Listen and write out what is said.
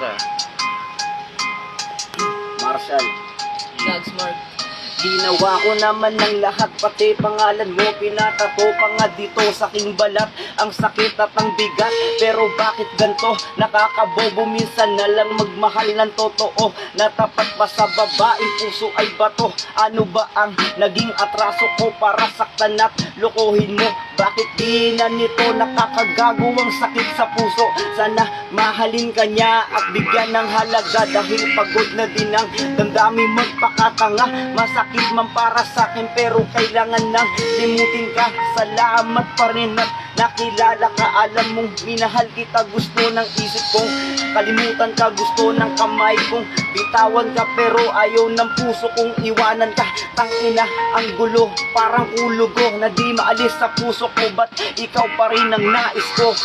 ka. Marshall. Gagsmart. Ginawa ko naman ng lahat, pati pangalan mo pinatato pa nga dito sa aking balat. Ang sakit at ang bigat, pero bakit ganto? Nakakabobo, minsan na lang magmahal ng totoo. Natapat ba sa babaeng puso ay bato? Ano ba ang naging atraso ko para saktan at lokohin mo? Bakit di na nito nakakagago ang sakit sa puso? Sana mahalin ka niya at bigyan ng halaga, dahil pagod na din ang damdamin magpakatanga. Masakit man para sa akin, pero kailangan nang limutin ka. Salamat pa rin at nakilala ka. Alam mong minahal kita, gusto ng isip kong kalimutan ka, gusto ng kamay kong bitawan ka, pero ayaw ng puso kong iwanan ka. Tangina, ang gulo, parang ulugo na di maalis sa puso ko. Ba't ikaw pa rin ang nais ko?